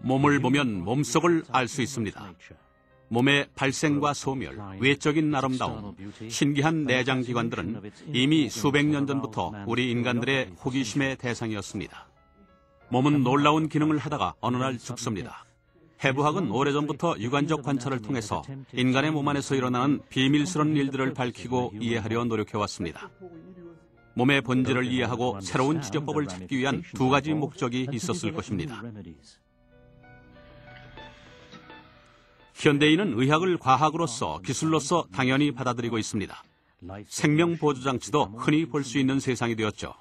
몸을 보면 몸속을 알 수 있습니다. 몸의 발생과 소멸, 외적인 아름다움, 신기한 내장 기관들은 이미 수백 년 전부터 우리 인간들의 호기심의 대상이었습니다. 몸은 놀라운 기능을 하다가 어느 날 죽습니다. 해부학은 오래전부터 유관적 관찰을 통해서 인간의 몸 안에서 일어나는 비밀스러운 일들을 밝히고 이해하려 노력해왔습니다. 몸의 본질을 이해하고 새로운 치료법을 찾기 위한 두 가지 목적이 있었을 것입니다. 현대인은 의학을 과학으로서, 기술로서 당연히 받아들이고 있습니다. 생명보조장치도 흔히 볼 수 있는 세상이 되었죠.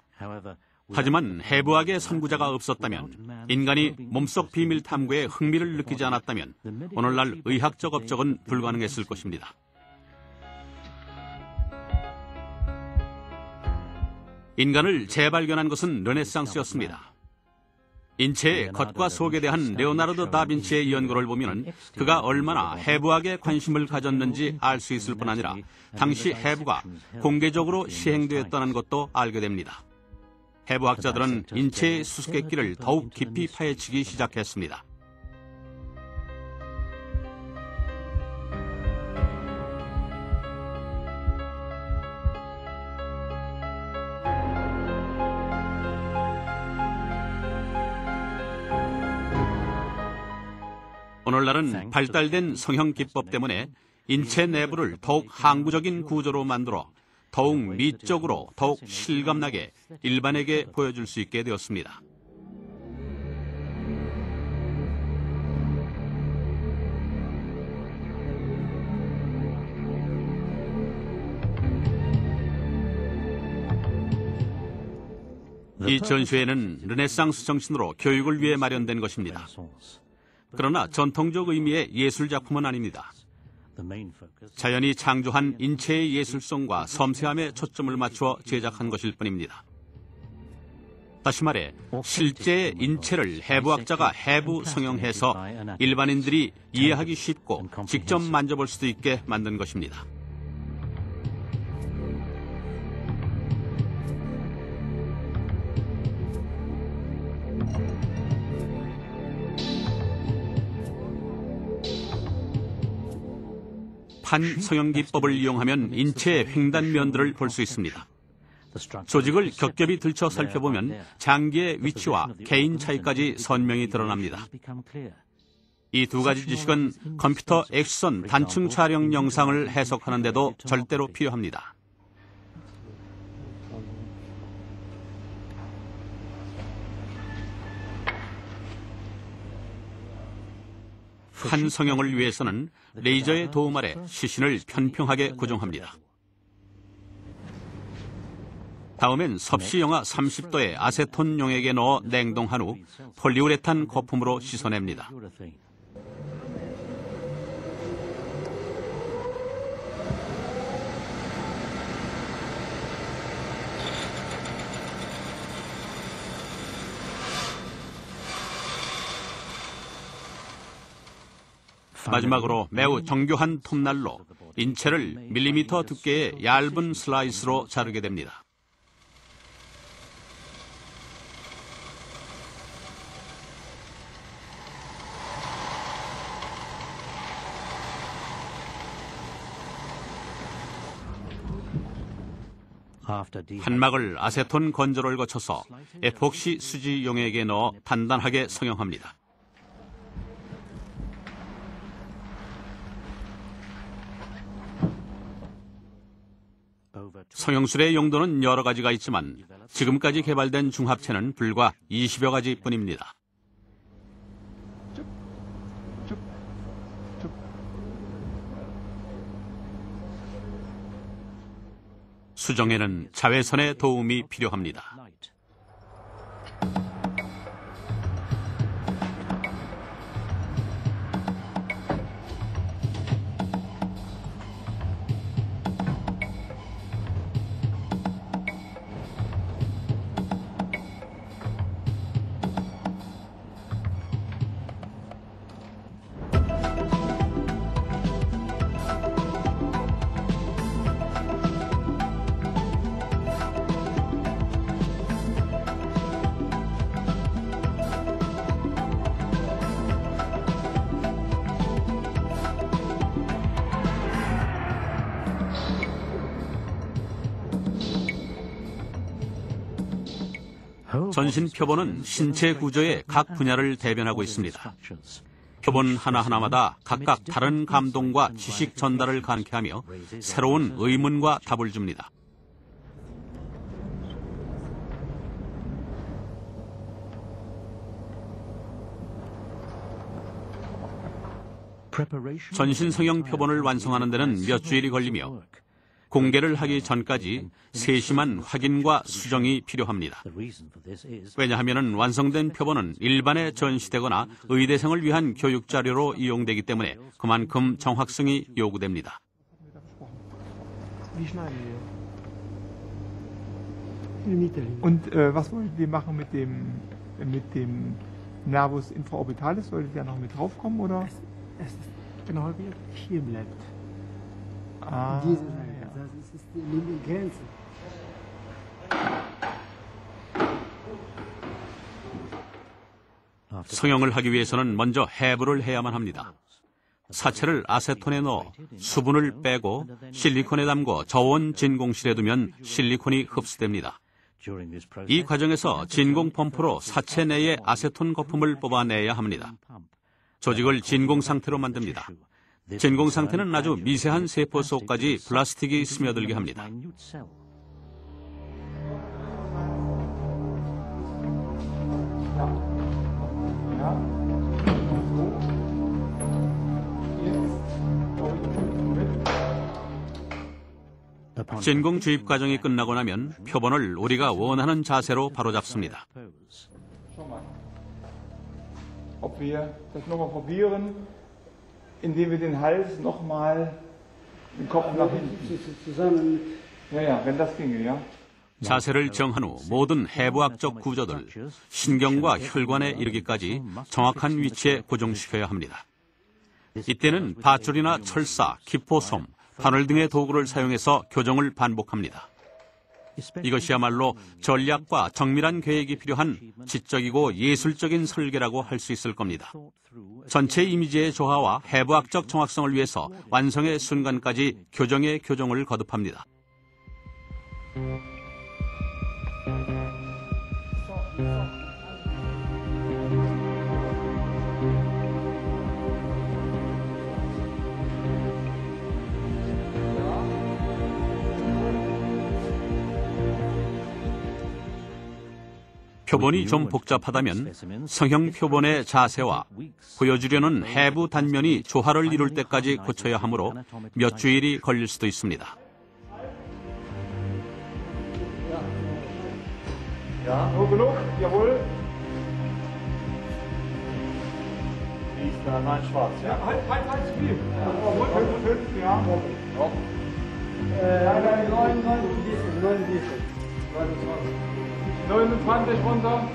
하지만 해부학의 선구자가 없었다면, 인간이 몸속 비밀 탐구에 흥미를 느끼지 않았다면 오늘날 의학적 업적은 불가능했을 것입니다. 인간을 재발견한 것은 르네상스였습니다. 인체의 겉과 속에 대한 레오나르도 다빈치의 연구를 보면 그가 얼마나 해부학에 관심을 가졌는지 알 수 있을 뿐 아니라 당시 해부가 공개적으로 시행되었다는 것도 알게 됩니다. 해부학자들은 인체의 수수께끼를 더욱 깊이 파헤치기 시작했습니다. 오늘날은 발달된 성형 기법 때문에 인체 내부를 더욱 항구적인 구조로 만들어 더욱 미적으로, 더욱 실감나게 일반에게 보여줄 수 있게 되었습니다. 이 전시회는 르네상스 정신으로 교육을 위해 마련된 것입니다. 그러나 전통적 의미의 예술작품은 아닙니다. 자연이 창조한 인체의 예술성과 섬세함에 초점을 맞추어 제작한 것일 뿐입니다. 다시 말해, 실제의 인체를 해부학자가 해부 성형해서 일반인들이 이해하기 쉽고 직접 만져볼 수도 있게 만든 것입니다. 판성형기법을 이용하면 인체의 횡단면들을 볼 수 있습니다. 조직을 겹겹이 들쳐 살펴보면 장기의 위치와 개인 차이까지 선명히 드러납니다. 이 두 가지 지식은 컴퓨터 액션 단층 촬영 영상을 해석하는 데도 절대로 필요합니다. 한 성형을 위해서는 레이저의 도움 아래 시신을 평평하게 고정합니다. 다음엔 섭씨 영하 30도의 아세톤 용액에 넣어 냉동한 후 폴리우레탄 거품으로 씻어냅니다. 마지막으로 매우 정교한 톱날로 인체를 밀리미터 두께의 얇은 슬라이스로 자르게 됩니다. 한막을 아세톤 건조를 거쳐서 에폭시 수지 용액에 넣어 단단하게 성형합니다. 성형술의 용도는 여러 가지가 있지만 지금까지 개발된 중합체는 불과 20여 가지뿐입니다. 수정에는 자외선의 도움이 필요합니다. 전신 표본은 신체 구조의 각 분야를 대변하고 있습니다. 표본 하나하나마다 각각 다른 감동과 지식 전달을 가능케 하며 새로운 의문과 답을 줍니다. 전신 성형 표본을 완성하는 데는 몇 주일이 걸리며 공개를 하기 전까지 세심한 확인과 수정이 필요합니다. 왜냐하면 완성된 표본은 일반에 전시되거나 의대생을 위한 교육 자료로 이용되기 때문에 그만큼 정확성이 요구됩니다. Und was wolltet ihr machen mit dem Nervus infraorbitalis? Solltet ihr noch mit draufkommen oder? Es ist genau wie hier bleibt. Ah, Diese Seite, das ist die Grenze. 성형을 하기 위해서는 먼저 해부를 해야만 합니다. 사체를 아세톤에 넣어 수분을 빼고 실리콘에 담고 저온 진공실에 두면 실리콘이 흡수됩니다. 이 과정에서 진공 펌프로 사체 내의 아세톤 거품을 뽑아내야 합니다. 조직을 진공 상태로 만듭니다. 진공 상태는 아주 미세한 세포 속까지 플라스틱이 스며들게 합니다. 진공 주입 과정이 끝나고 나면 표본을 우리가 원하는 자세로 바로잡습니다. ob wir das nochmal probieren, indem wir den Hals nochmal den Kopf nach hinten. Ja, wenn das ginge, ja. 자세를 정한 후 모든 해부학적 구조들, 신경과 혈관에 이르기까지 정확한 위치에 고정시켜야 합니다. 이때는 밧줄이나 철사, 기포솜, 바늘 등의 도구를 사용해서 교정을 반복합니다. 이것이야말로 전략과 정밀한 계획이 필요한 지적이고 예술적인 설계라고 할 수 있을 겁니다. 전체 이미지의 조화와 해부학적 정확성을 위해서 완성의 순간까지 교정의 교정을 거듭합니다. 표본이 좀 복잡하다면 성형 표본의 자세와 보여주려는 해부 단면이 조화를 이룰 때까지 고쳐야 하므로 몇 주일이 걸릴 수도 있습니다. Ja, hoch genug, jawohl. Die ist da rein schwarz, ja? Ja, halt zu viel. Ja. Nein, 29 runter.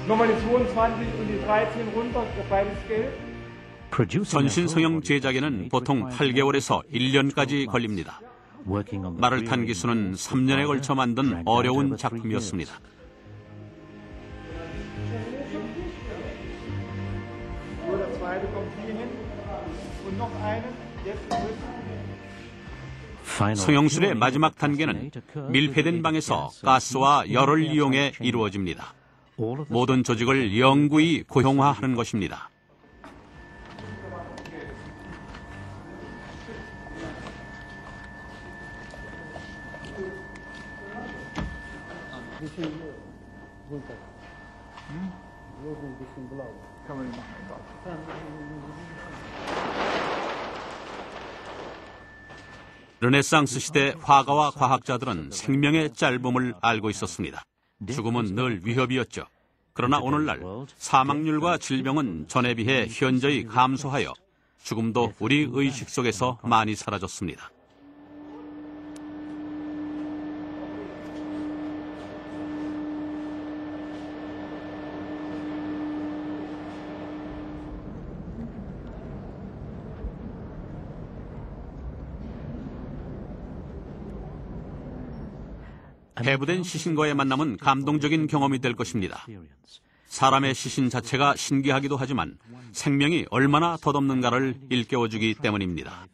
Nochmal die 22 und die 13 runter, beides gelb. 전신 성형 제작에는 보통 8개월에서 1년까지 걸립니다. 말을 탄 기수는 3년에 걸쳐 만든 어려운 작품이었습니다. Der zweite kommt hier hin und noch einen. Jetzt 성형술의 마지막 단계는 밀폐된 방에서 가스와 열을 이용해 이루어집니다. 모든 조직을 영구히 고형화하는 것입니다. kann man nicht machen. 르네상스 시대 화가와 과학자들은 생명의 짧음을 알고 있었습니다. 죽음은 늘 위협이었죠. 그러나 오늘날 사망률과 질병은 전에 비해 현저히 감소하여 죽음도 우리 의식 속에서 많이 사라졌습니다. 해부된 시신과의 만남은 감동적인 경험이 될 것입니다. 사람의 시신 자체가 신기하기도 하지만 생명이 얼마나 덧없는가를 일깨워주기 때문입니다.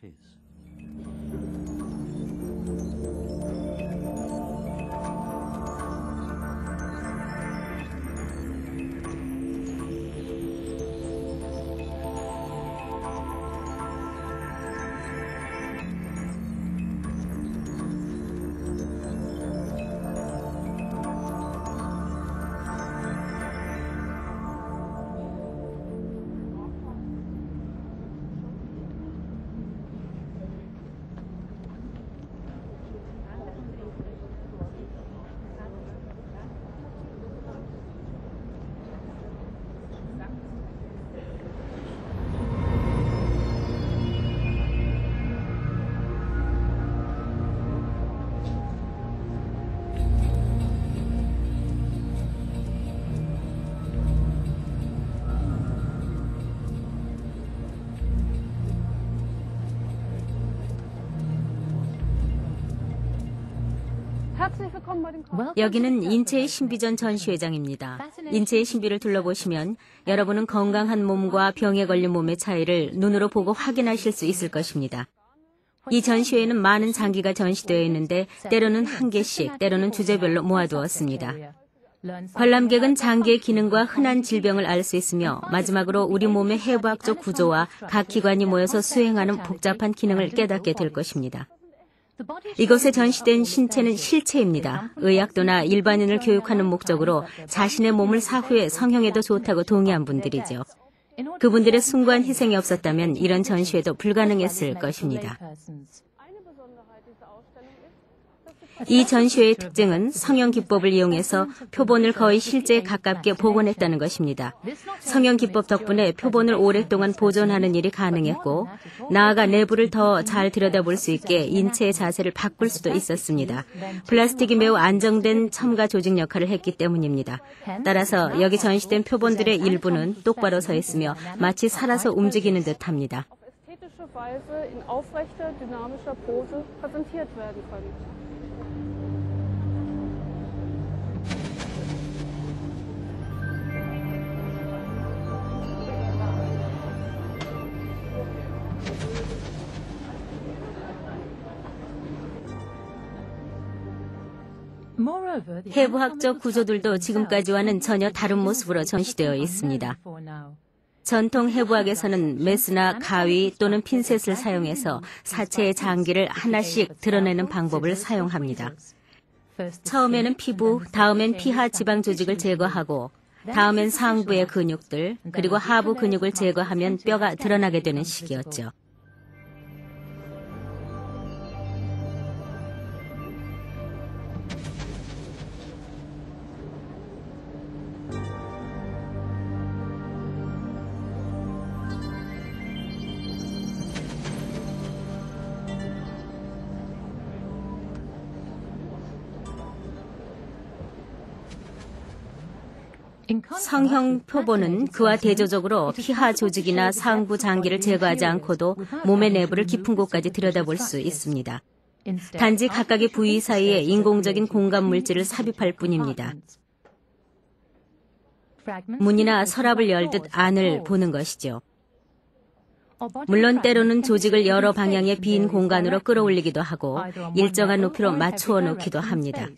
여기는 인체의 신비전 전시회장입니다. 인체의 신비를 둘러보시면 여러분은 건강한 몸과 병에 걸린 몸의 차이를 눈으로 보고 확인하실 수 있을 것입니다. 이 전시회에는 많은 장기가 전시되어 있는데 때로는 한 개씩, 때로는 주제별로 모아두었습니다. 관람객은 장기의 기능과 흔한 질병을 알 수 있으며 마지막으로 우리 몸의 해부학적 구조와 각 기관이 모여서 수행하는 복잡한 기능을 깨닫게 될 것입니다. 이곳에 전시된 신체는 실체입니다. 의학도나 일반인을 교육하는 목적으로 자신의 몸을 사후에 성형해도 좋다고 동의한 분들이죠. 그분들의 숭고한 희생이 없었다면 이런 전시회도 불가능했을 것입니다. 이 전시회의 특징은 성형 기법을 이용해서 표본을 거의 실제에 가깝게 복원했다는 것입니다. 성형 기법 덕분에 표본을 오랫동안 보존하는 일이 가능했고 나아가 내부를 더 잘 들여다볼 수 있게 인체의 자세를 바꿀 수도 있었습니다. 플라스틱이 매우 안정된 첨가 조직 역할을 했기 때문입니다. 따라서 여기 전시된 표본들의 일부는 똑바로 서 있으며 마치 살아서 움직이는 듯합니다. 해부학적 구조들도 지금까지와는 전혀 다른 모습으로 전시되어 있습니다. 전통 해부학에서는 메스나 가위 또는 핀셋을 사용해서 사체의 장기를 하나씩 드러내는 방법을 사용합니다. 처음에는 피부, 다음엔 피하 지방 조직을 제거하고 다음엔 상부의 근육들, 그리고 하부 근육을 제거하면 뼈가 드러나게 되는 시기였죠. 성형 표본은 그와 대조적으로 피하 조직이나 상부 장기를 제거하지 않고도 몸의 내부를 깊은 곳까지 들여다볼 수 있습니다. 단지 각각의 부위 사이에 인공적인 공간 물질을 삽입할 뿐입니다. 문이나 서랍을 열듯 안을 보는 것이죠. 물론 때로는 조직을 여러 방향의 빈 공간으로 끌어올리기도 하고 일정한 높이로 맞추어 놓기도 합니다.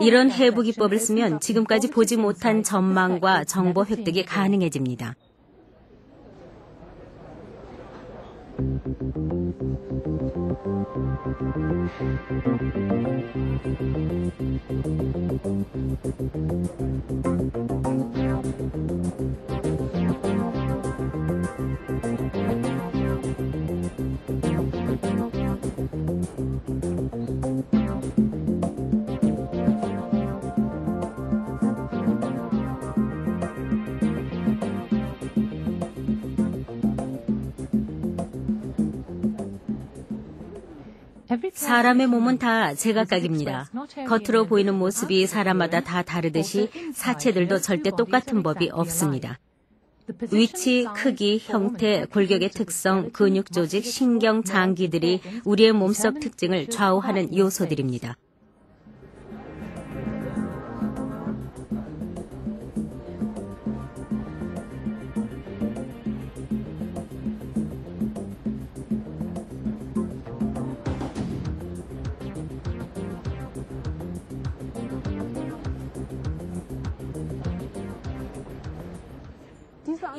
이런 해부 기법을 쓰면 지금까지 보지 못한 전망과 정보 획득이 가능해집니다. 사람의 몸은 다 제각각입니다. 겉으로 보이는 모습이 사람마다 다 다르듯이 사체들도 절대 똑같은 법이 없습니다. 위치, 크기, 형태, 골격의 특성, 근육 조직, 신경, 장기들이 우리의 몸속 특징을 좌우하는 요소들입니다.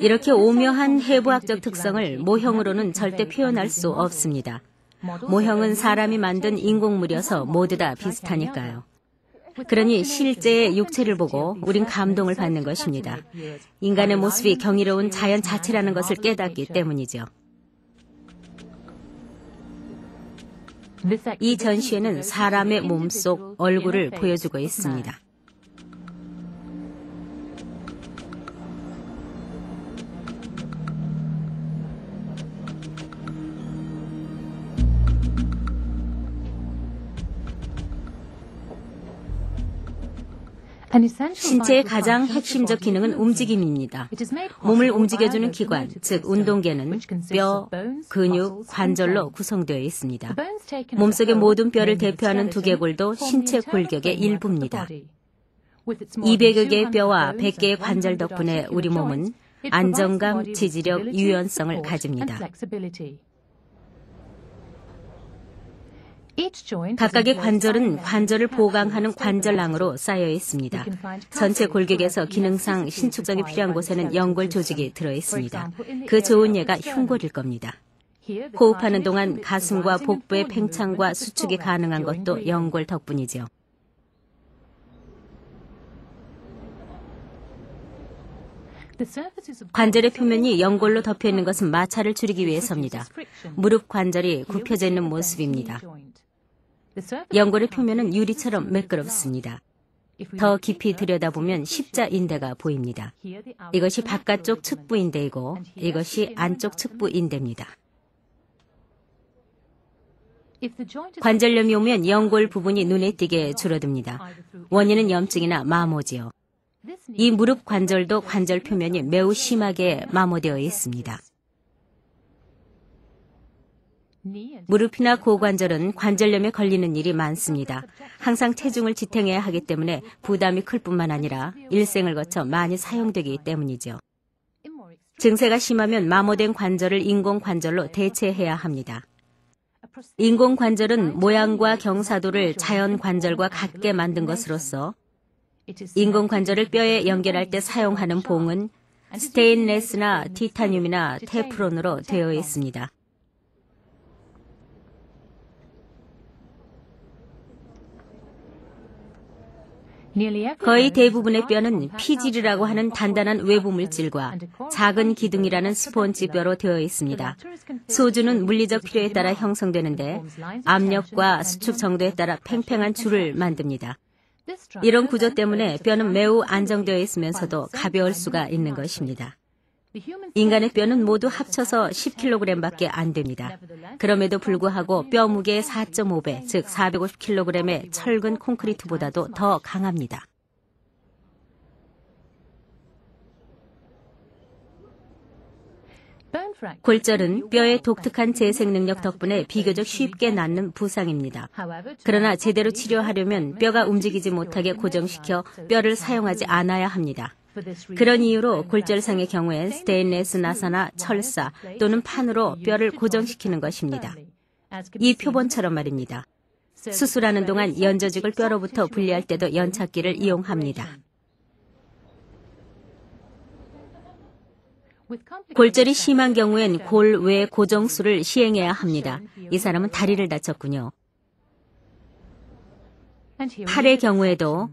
이렇게 오묘한 해부학적 특성을 모형으로는 절대 표현할 수 없습니다. 모형은 사람이 만든 인공물이어서 모두 다 비슷하니까요. 그러니 실제의 육체를 보고 우린 감동을 받는 것입니다. 인간의 모습이 경이로운 자연 자체라는 것을 깨닫기 때문이죠. 이 전시회는 사람의 몸속 얼굴을 보여주고 있습니다. 신체의 가장 핵심적 기능은 움직임입니다. 몸을 움직여주는 기관, 즉 운동계는 뼈, 근육, 관절로 구성되어 있습니다. 몸속의 모든 뼈를 대표하는 두개골도 신체 골격의 일부입니다. 200여 개의 뼈와 100개의 관절 덕분에 우리 몸은 안정감, 지지력, 유연성을 가집니다. 각각의 관절은 관절을 보강하는 관절낭으로 쌓여 있습니다. 전체 골격에서 기능상 신축성이 필요한 곳에는 연골 조직이 들어 있습니다. 그 좋은 예가 흉골일 겁니다. 호흡하는 동안 가슴과 복부의 팽창과 수축이 가능한 것도 연골 덕분이죠. 관절의 표면이 연골로 덮여 있는 것은 마찰을 줄이기 위해서입니다. 무릎 관절이 굽혀져 있는 모습입니다. 연골의 표면은 유리처럼 매끄럽습니다. 더 깊이 들여다보면 십자인대가 보입니다. 이것이 바깥쪽 측부인대이고 이것이 안쪽 측부인대입니다. 관절염이 오면 연골 부분이 눈에 띄게 줄어듭니다. 원인은 염증이나 마모지요. 이 무릎 관절도 관절 표면이 매우 심하게 마모되어 있습니다. 무릎이나 고관절은 관절염에 걸리는 일이 많습니다. 항상 체중을 지탱해야 하기 때문에 부담이 클 뿐만 아니라 일생을 거쳐 많이 사용되기 때문이죠. 증세가 심하면 마모된 관절을 인공관절로 대체해야 합니다. 인공관절은 모양과 경사도를 자연관절과 같게 만든 것으로서 인공관절을 뼈에 연결할 때 사용하는 봉은 스테인레스나 티타늄이나 테프론으로 되어 있습니다. 거의 대부분의 뼈는 피질이라고 하는 단단한 외부 물질과 작은 기둥이라는 스폰지 뼈로 되어 있습니다. 소주는 물리적 필요에 따라 형성되는데 압력과 수축 정도에 따라 팽팽한 줄을 만듭니다. 이런 구조 때문에 뼈는 매우 안정되어 있으면서도 가벼울 수가 있는 것입니다. 인간의 뼈는 모두 합쳐서 10kg밖에 안 됩니다. 그럼에도 불구하고 뼈 무게의 4.5배, 즉 450kg의 철근 콘크리트보다도 더 강합니다. 골절은 뼈의 독특한 재생 능력 덕분에 비교적 쉽게 낫는 부상입니다. 그러나 제대로 치료하려면 뼈가 움직이지 못하게 고정시켜 뼈를 사용하지 않아야 합니다. 그런 이유로 골절상의 경우엔 스테인레스 나사나 철사 또는 판으로 뼈를 고정시키는 것입니다. 이 표본처럼 말입니다. 수술하는 동안 연조직을 뼈로부터 분리할 때도 연착기를 이용합니다. 골절이 심한 경우엔 골외 고정술을 시행해야 합니다. 이 사람은 다리를 다쳤군요. 팔의 경우에도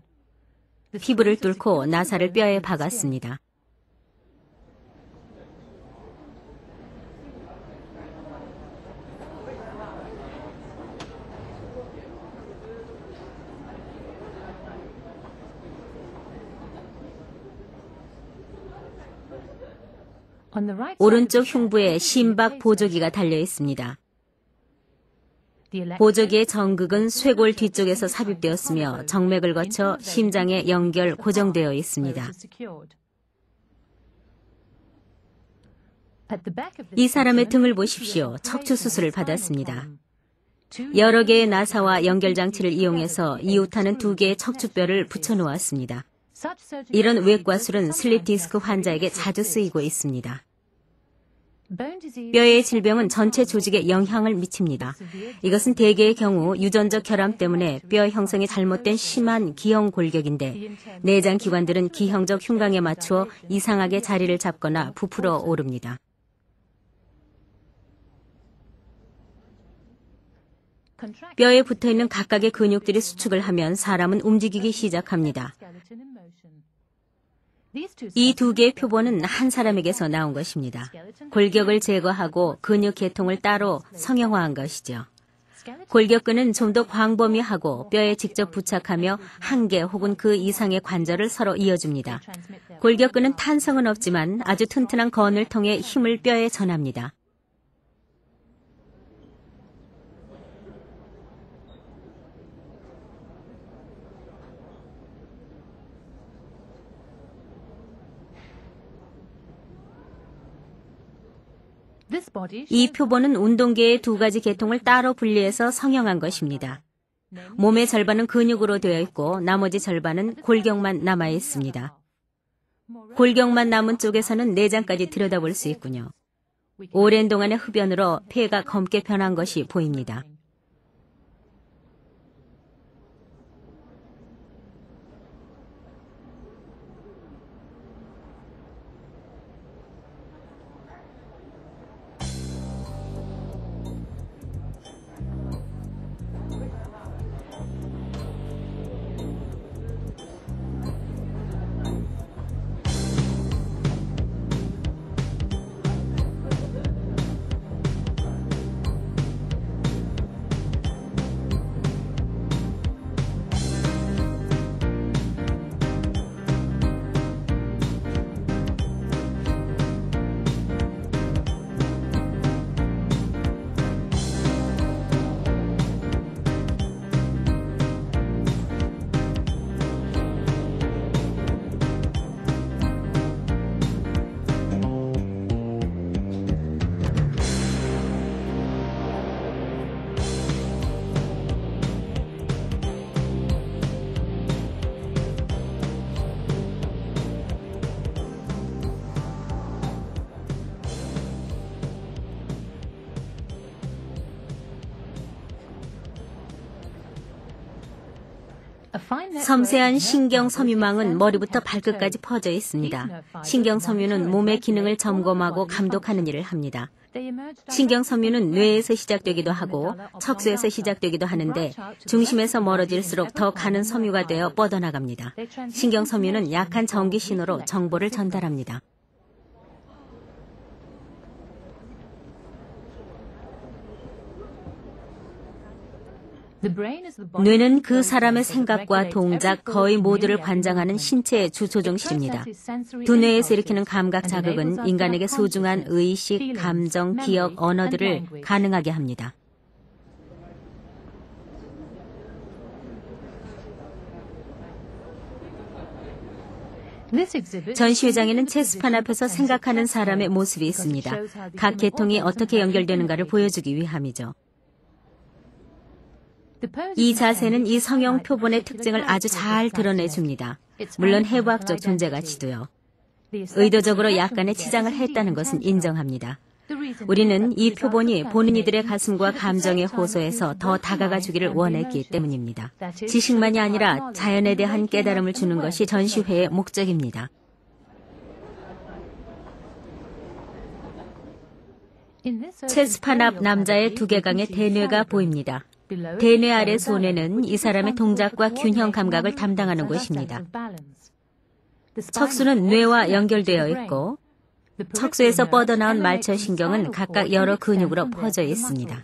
피부를 뚫고 나사를 뼈에 박았습니다. 오른쪽 흉부에 심박 보조기가 달려 있습니다. 보조기의 정극은 쇄골 뒤쪽에서 삽입되었으며 정맥을 거쳐 심장에 연결 고정되어 있습니다. 이 사람의 등을 보십시오. 척추 수술을 받았습니다. 여러 개의 나사와 연결 장치를 이용해서 이웃하는 2개의 척추뼈를 붙여놓았습니다. 이런 외과술은 슬립 디스크 환자에게 자주 쓰이고 있습니다. 뼈의 질병은 전체 조직에 영향을 미칩니다. 이것은 대개의 경우 유전적 결함 때문에 뼈 형성이 잘못된 심한 기형 골격인데 내장 기관들은 기형적 흉곽에 맞추어 이상하게 자리를 잡거나 부풀어 오릅니다. 뼈에 붙어있는 각각의 근육들이 수축을 하면 사람은 움직이기 시작합니다. 이 2개의 표본은 한 사람에게서 나온 것입니다. 골격을 제거하고 근육 계통을 따로 성형화한 것이죠. 골격근은 좀 더 광범위하고 뼈에 직접 부착하며 1개 혹은 그 이상의 관절을 서로 이어줍니다. 골격근은 탄성은 없지만 아주 튼튼한 건을 통해 힘을 뼈에 전합니다. 이 표본은 운동계의 두 가지 계통을 따로 분리해서 성형한 것입니다. 몸의 절반은 근육으로 되어 있고 나머지 절반은 골격만 남아 있습니다. 골격만 남은 쪽에서는 내장까지 들여다볼 수 있군요. 오랜 동안의 흡연으로 폐가 검게 변한 것이 보입니다. 섬세한 신경 섬유망은 머리부터 발끝까지 퍼져 있습니다. 신경 섬유는 몸의 기능을 점검하고 감독하는 일을 합니다. 신경 섬유는 뇌에서 시작되기도 하고 척수에서 시작되기도 하는데 중심에서 멀어질수록 더 가는 섬유가 되어 뻗어나갑니다. 신경 섬유는 약한 전기 신호로 정보를 전달합니다. 뇌는 그 사람의 생각과 동작 거의 모두를 관장하는 신체의 주조종실입니다. 두뇌에서 일으키는 감각 자극은 인간에게 소중한 의식, 감정, 기억, 언어들을 가능하게 합니다. 전시회장에는 체스판 앞에서 생각하는 사람의 모습이 있습니다. 각 계통이 어떻게 연결되는가를 보여주기 위함이죠. 이 자세는 이 성형 표본의 특징을 아주 잘 드러내줍니다. 물론 해부학적 존재가치도요. 의도적으로 약간의 치장을 했다는 것은 인정합니다. 우리는 이 표본이 보는 이들의 가슴과 감정에 호소해서 더 다가가 주기를 원했기 때문입니다. 지식만이 아니라 자연에 대한 깨달음을 주는 것이 전시회의 목적입니다. 체스판 앞 남자의 두개강의 대뇌가 보입니다. 대뇌 아래 소뇌는 이 사람의 동작과 균형 감각을 담당하는 곳입니다. 척수는 뇌와 연결되어 있고 척수에서 뻗어나온 말초신경은 각각 여러 근육으로 퍼져 있습니다.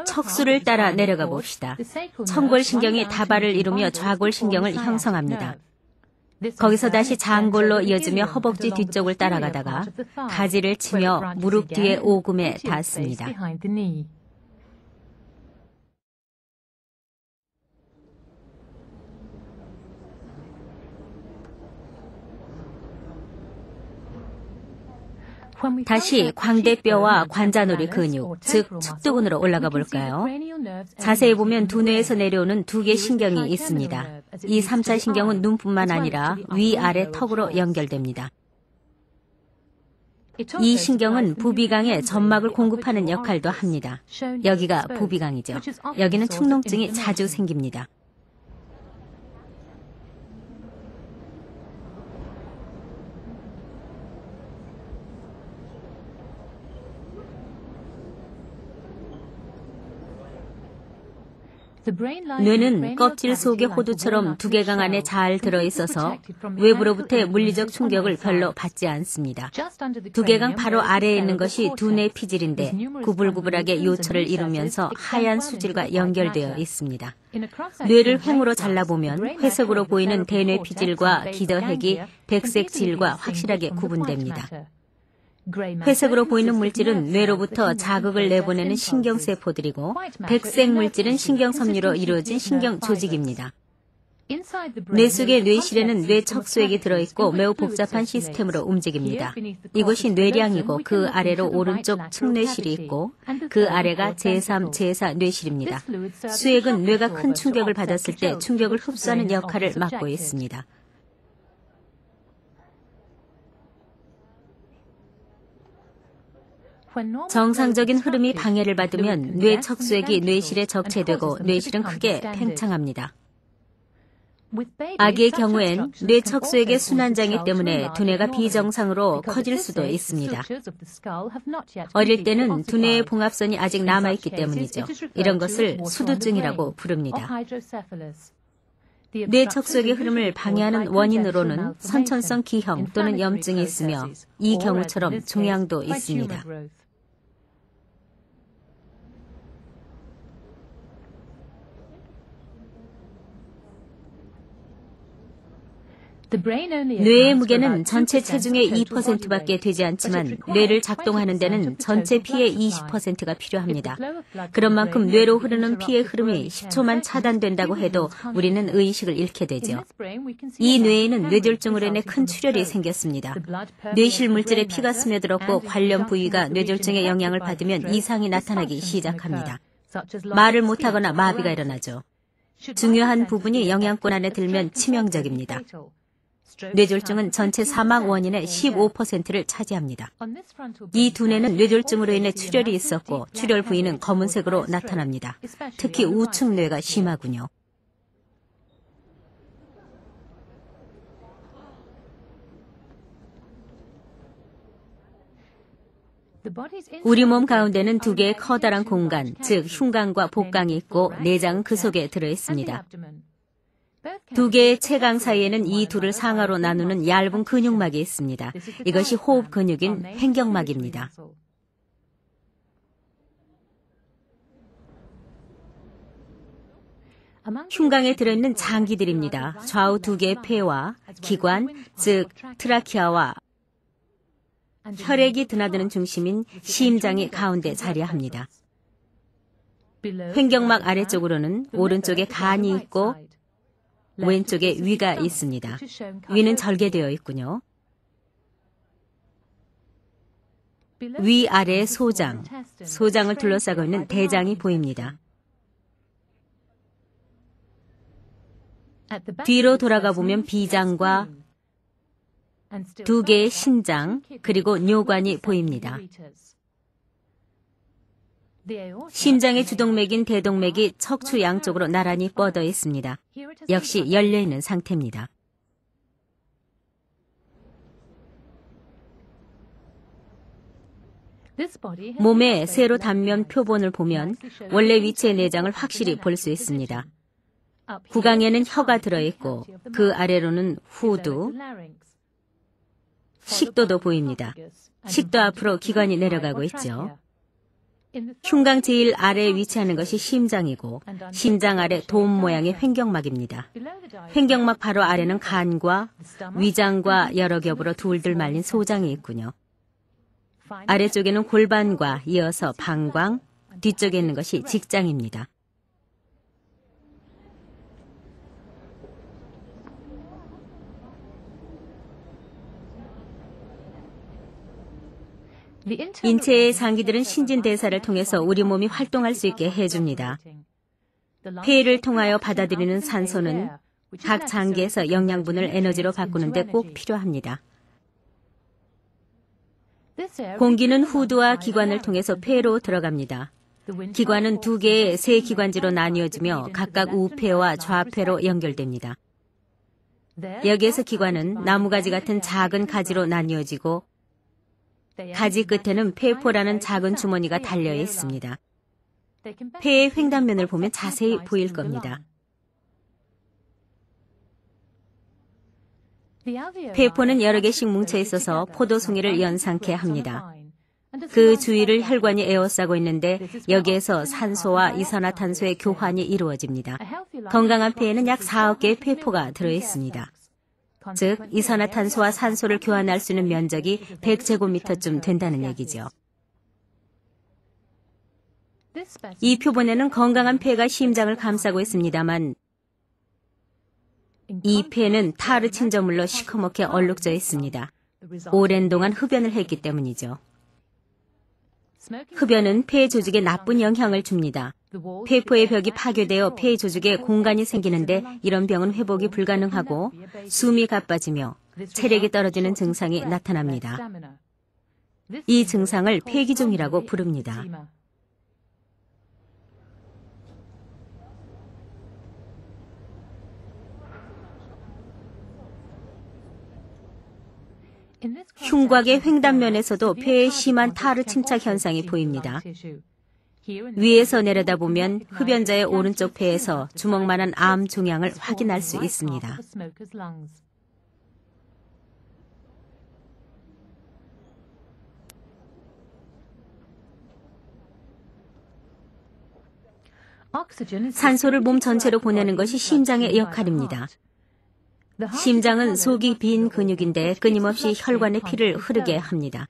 척수를 따라 내려가 봅시다. 청골신경이 다발을 이루며 좌골신경을 형성합니다. 거기서 다시 장골로 이어지며 허벅지 뒤쪽을 따라가다가 가지를 치며 무릎 뒤에 오금에 닿습니다. 다시 광대뼈와 관자놀이 근육, 즉 측두근으로 올라가 볼까요? 자세히 보면 두뇌에서 내려오는 두 개의 신경이 있습니다. 이 3차 신경은 눈뿐만 아니라 위아래 턱으로 연결됩니다. 이 신경은 부비강에 점막을 공급하는 역할도 합니다. 여기가 부비강이죠. 여기는 축농증이 자주 생깁니다. 뇌는 껍질 속의 호두처럼 두개강 안에 잘 들어있어서 외부로부터의 물리적 충격을 별로 받지 않습니다. 두개강 바로 아래에 있는 것이 두뇌 피질인데 구불구불하게 요철을 이루면서 하얀 수질과 연결되어 있습니다. 뇌를 횡으로 잘라보면 회색으로 보이는 대뇌 피질과 기더핵이 백색 질과 확실하게 구분됩니다. 회색으로 보이는 물질은 뇌로부터 자극을 내보내는 신경세포들이고 백색 물질은 신경섬유로 이루어진 신경 조직입니다. 뇌 속의 뇌실에는 뇌척수액이 들어있고 매우 복잡한 시스템으로 움직입니다. 이곳이 뇌량이고 그 아래로 오른쪽 측뇌실이 있고 그 아래가 제3, 제4 뇌실입니다. 수액은 뇌가 큰 충격을 받았을 때 충격을 흡수하는 역할을 맡고 있습니다. 정상적인 흐름이 방해를 받으면 뇌척수액이 뇌실에 적체되고 뇌실은 크게 팽창합니다. 아기의 경우엔 뇌척수액의 순환장애 때문에 두뇌가 비정상으로 커질 수도 있습니다. 어릴 때는 두뇌의 봉합선이 아직 남아있기 때문이죠. 이런 것을 수두증이라고 부릅니다. 뇌척수액의 흐름을 방해하는 원인으로는 선천성 기형 또는 염증이 있으며 이 경우처럼 종양도 있습니다. 뇌의 무게는 전체 체중의 2%밖에 되지 않지만 뇌를 작동하는 데는 전체 피의 20%가 필요합니다. 그런 만큼 뇌로 흐르는 피의 흐름이 10초만 차단된다고 해도 우리는 의식을 잃게 되죠. 이 뇌에는 뇌졸중으로 인해 큰 출혈이 생겼습니다. 뇌실 물질에 피가 스며들었고 관련 부위가 뇌졸중의 영향을 받으면 이상이 나타나기 시작합니다. 말을 못하거나 마비가 일어나죠. 중요한 부분이 영양권 안에 들면 치명적입니다. 뇌졸중은 전체 사망 원인의 15%를 차지합니다. 이 두뇌는 뇌졸중으로 인해 출혈이 있었고 출혈 부위는 검은색으로 나타납니다. 특히 우측 뇌가 심하군요. 우리 몸 가운데는 두 개의 커다란 공간, 즉 흉관과 복강이 있고 내장은 그 속에 들어 있습니다. 두 개의 체강 사이에는 이 둘을 상하로 나누는 얇은 근육막이 있습니다. 이것이 호흡 근육인 횡격막입니다. 흉곽에 들어있는 장기들입니다. 좌우 두 개의 폐와 기관, 즉 트라키아와 혈액이 드나드는 중심인 심장이 가운데 자리합니다. 횡격막 아래쪽으로는 오른쪽에 간이 있고 왼쪽에 위가 있습니다. 위는 절개되어 있군요. 위 아래에 소장, 소장을 둘러싸고 있는 대장이 보입니다. 뒤로 돌아가 보면 비장과 두 개의 신장, 그리고 뇨관이 보입니다. 심장의 주동맥인 대동맥이 척추 양쪽으로 나란히 뻗어 있습니다. 역시 열려있는 상태입니다. 몸의 세로 단면 표본을 보면 원래 위치의 내장을 확실히 볼 수 있습니다. 구강에는 혀가 들어있고 그 아래로는 후두, 식도도 보입니다. 식도 앞으로 기관이 내려가고 있죠. 흉곽 제일 아래에 위치하는 것이 심장이고 심장 아래 돔 모양의 횡격막입니다. 횡격막 바로 아래는 간과 위장과 여러 겹으로 둘둘 말린 소장이 있군요. 아래쪽에는 골반과 이어서 방광, 뒤쪽에 있는 것이 직장입니다. 인체의 장기들은 신진대사를 통해서 우리 몸이 활동할 수 있게 해줍니다. 폐를 통하여 받아들이는 산소는 각 장기에서 영양분을 에너지로 바꾸는 데 꼭 필요합니다. 공기는 후두와 기관을 통해서 폐로 들어갑니다. 기관은 두 개의 세 기관지로 나뉘어지며 각각 우폐와 좌폐로 연결됩니다. 여기에서 기관은 나무가지 같은 작은 가지로 나뉘어지고 가지 끝에는 폐포라는 작은 주머니가 달려 있습니다. 폐의 횡단면을 보면 자세히 보일 겁니다. 폐포는 여러 개씩 뭉쳐 있어서 포도송이를 연상케 합니다. 그 주위를 혈관이 에워싸고 있는데 여기에서 산소와 이산화탄소의 교환이 이루어집니다. 건강한 폐에는 약 4억 개의 폐포가 들어 있습니다. 즉, 이산화탄소와 산소를 교환할 수 있는 면적이 100제곱미터쯤 된다는 얘기죠. 이 표본에는 건강한 폐가 심장을 감싸고 있습니다만 이 폐는 타르 침전물로 시커멓게 얼룩져 있습니다. 오랜 동안 흡연을 했기 때문이죠. 흡연은 폐 조직에 나쁜 영향을 줍니다. 폐포의 벽이 파괴되어 폐 조직에 공간이 생기는데 이런 병은 회복이 불가능하고 숨이 가빠지며 체력이 떨어지는 증상이 나타납니다. 이 증상을 폐기종이라고 부릅니다. 흉곽의 횡단면에서도 폐에 심한 타르 침착 현상이 보입니다. 위에서 내려다보면 흡연자의 오른쪽 폐에서 주먹만한 암 종양을 확인할 수 있습니다. 산소를 몸 전체로 보내는 것이 심장의 역할입니다. 심장은 속이 빈 근육인데 끊임없이 혈관에 피를 흐르게 합니다.